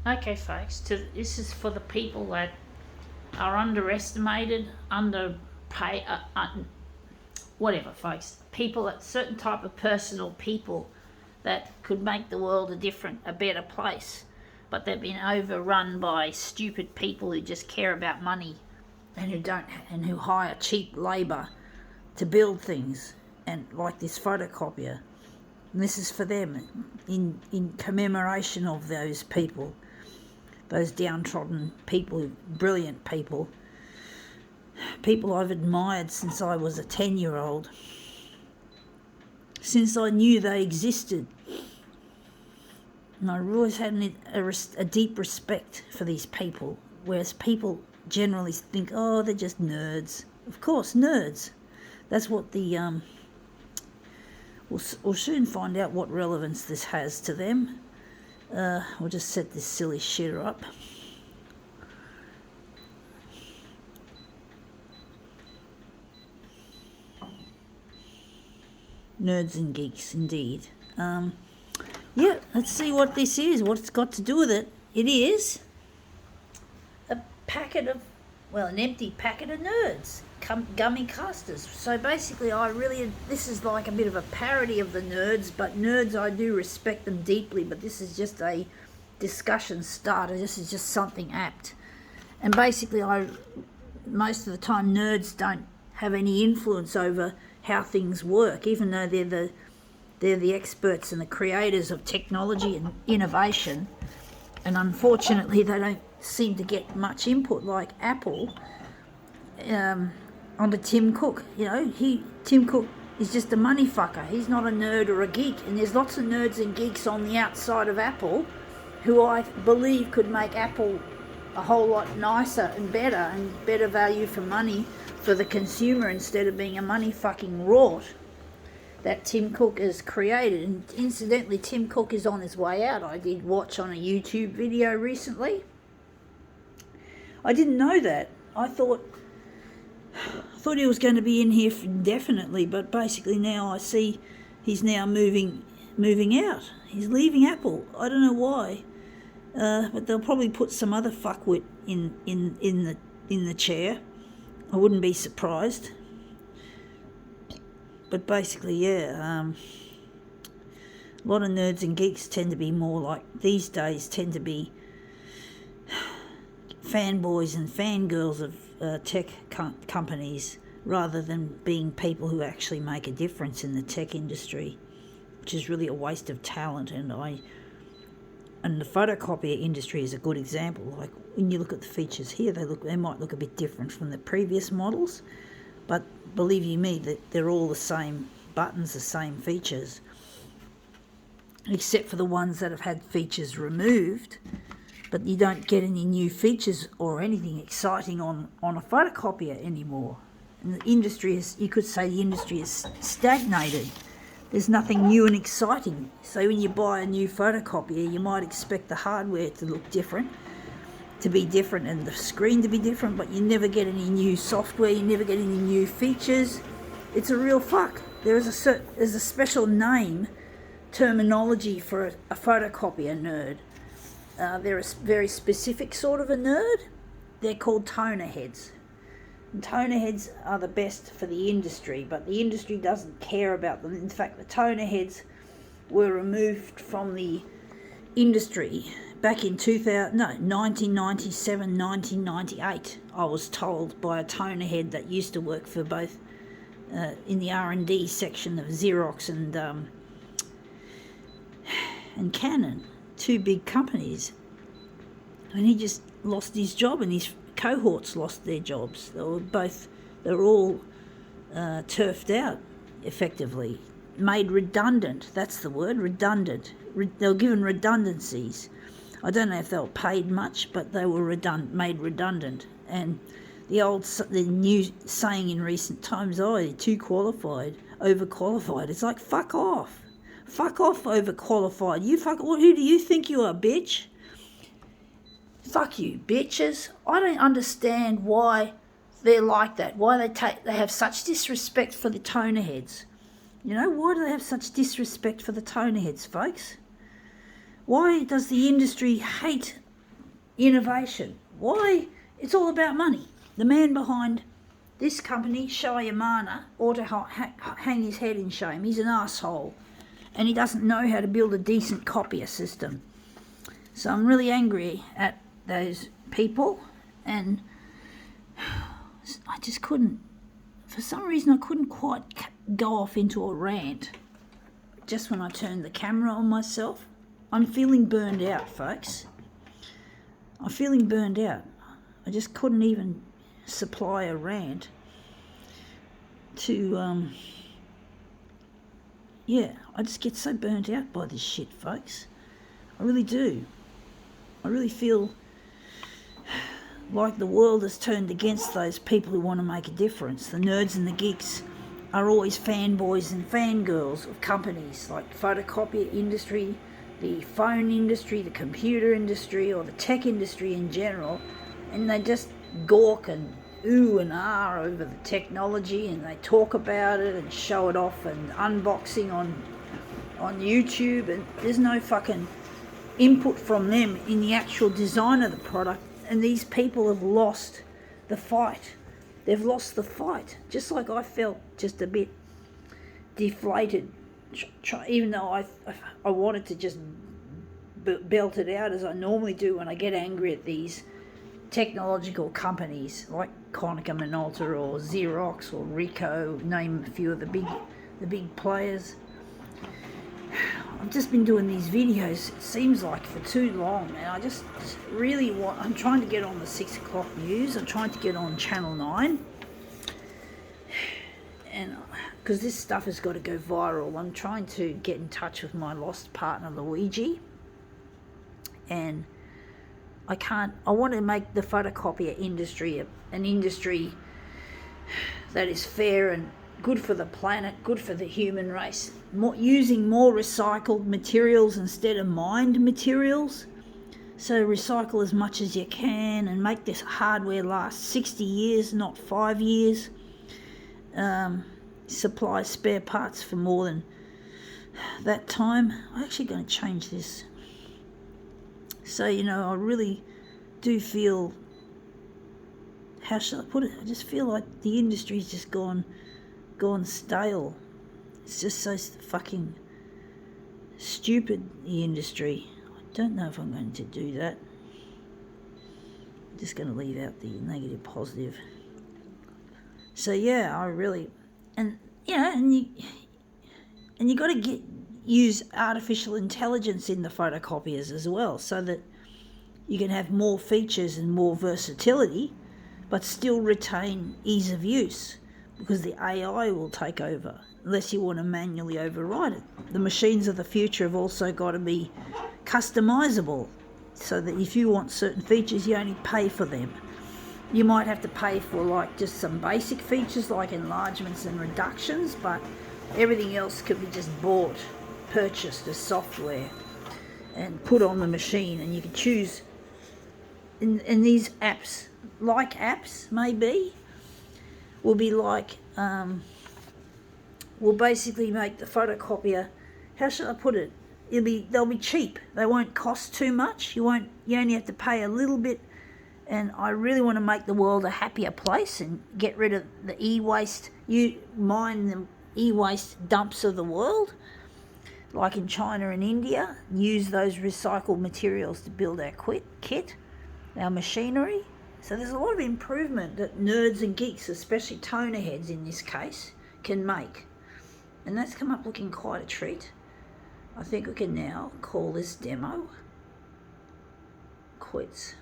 Okay, folks, this is for the people that are underestimated, underpaid, whatever, folks. People, that certain type of person or people that could make the world a better place, but they've been overrun by stupid people who just care about money and who hire cheap labour to build things, and like this photocopier. And this is for them in commemoration of those people, those downtrodden people, brilliant people I've admired since I was a 10-year-old, since I knew they existed. And I've always had a deep respect for these people, whereas people generally think, oh, they're just nerds. Of course, nerds. That's what the... We'll soon find out what relevance this has to them. We'll just set this silly shitter up. Nerds and geeks, indeed. Yeah, let's see what this is, what it's got to do with it. It is an empty packet of nerds, gummy casters. So basically, this is like a bit of a parody of the nerds, but nerds, I do respect them deeply, but this is just a discussion starter. This is just something apt. And basically, most of the time, nerds don't have any influence over how things work, even though they're the experts and the creators of technology and innovation. And unfortunately, they don't seem to get much input, like Apple, onto Tim Cook. Tim Cook is just a money fucker. He's not a nerd or a geek. And there's lots of nerds and geeks on the outside of Apple who I believe could make Apple a whole lot nicer and better value for money for the consumer, instead of being a money fucking rort that Tim Cook has created. And incidentally, Tim Cook is on his way out. I did watch on a YouTube video recently. I didn't know that. I thought he was going to be in here indefinitely, but basically now I see he's now moving out. He's leaving Apple. I don't know why, but they'll probably put some other fuckwit in the chair. I wouldn't be surprised. But basically, yeah, a lot of nerds and geeks tend to be more like, these days, tend to be fanboys and fangirls of tech companies, rather than being people who actually make a difference in the tech industry, which is really a waste of talent. And the photocopier industry is a good example. Like, when you look at the features here, they might look a bit different from the previous models, but believe you me, that they're all the same buttons, the same features, except for the ones that have had features removed. But you don't get any new features or anything exciting on a photocopier anymore. And the industry you could say the industry is stagnated. There's nothing new and exciting. So when you buy a new photocopier, you might expect the hardware to look different, to be different, and the screen to be different, but you never get any new software, you never get any new features. It's a real fuck. There's a special terminology for a photocopier nerd. They're a very specific sort of a nerd. They're called toner heads. And toner heads are the best for the industry, but the industry doesn't care about them. In fact, the toner heads were removed from the industry back in 1997, 1998. I was told by a toner head that used to work for both in the R&D section of Xerox and Canon, two big companies. And he just lost his job, and his cohorts lost their jobs. They were all turfed out, effectively, made redundant. That's the word, redundant. They were given redundancies. I don't know if they were paid much, but they were made redundant. And the new saying in recent times, oh, you're too qualified, overqualified. It's like, fuck off. Fuck off, overqualified. Who do you think you are, bitch? Fuck you, bitches. I don't understand why they're like that. Why they have such disrespect for the toner heads. Why do they have such disrespect for the toner heads, folks? Why does the industry hate innovation. Why? It's all about money. The man behind this company, Shayamana, ought to hang his head in shame. He's an asshole, and he doesn't know how to build a decent copier system. So I'm really angry at those people, and I just couldn't, for some reason I couldn't quite go off into a rant just when I turned the camera on myself. I'm feeling burned out, folks. I'm feeling burned out. I just couldn't even supply a rant to, I just get so burnt out by this shit, folks. I really do. I really feel like the world has turned against those people who want to make a difference. The nerds and the geeks are always fanboys and fangirls of companies like photocopier industry, the phone industry, the computer industry, or the tech industry in general, and they just gawk and ooh and ah over the technology, and they talk about it and show it off and unboxing on YouTube, and there's no fucking input from them in the actual design of the product. And these people have lost the fight. They've lost the fight. Just like I felt just a bit deflated, even though I wanted to just belt it out as I normally do when I get angry at these technological companies like Konica Minolta or Xerox or Ricoh, name a few of the big players. I've just been doing these videos, it seems like, for too long, and I just really I'm trying to get on the 6 o'clock news, I'm trying to get on Channel 9, and because this stuff has got to go viral, I'm trying to get in touch with my lost partner Luigi, and I want to make the photocopier industry an industry that is fair and good for the planet, good for the human race, using more recycled materials instead of mined materials. So recycle as much as you can and make this hardware last 60 years, not 5 years. Supply spare parts for more than that time. I'm actually going to change this. So, I really do feel, how shall I put it? I just feel like the industry's just gone stale. It's just so fucking stupid, the industry. I don't know if I'm going to do that. I'm just going to leave out the negative, positive. So yeah, I really, and you got to use artificial intelligence in the photocopiers as well, so that you can have more features and more versatility, but still retain ease of use, because the AI will take over unless you want to manually override it. The machines of the future have also got to be customizable, so that if you want certain features, you only pay for them. You might have to pay for like just some basic features like enlargements and reductions, but everything else could be just purchased as software and put on the machine, and you can choose. And these apps maybe will be like, will basically make the photocopier, how should I put it? They'll be cheap. They won't cost too much. You only have to pay a little bit. And I really want to make the world a happier place and get rid of the e-waste. You mine the e-waste dumps of the world, like in China and India. Use those recycled materials to build our kit, our machinery. So there's a lot of improvement that nerds and geeks, especially toner heads in this case, can make. And that's come up looking quite a treat. I think we can now call this demo quits.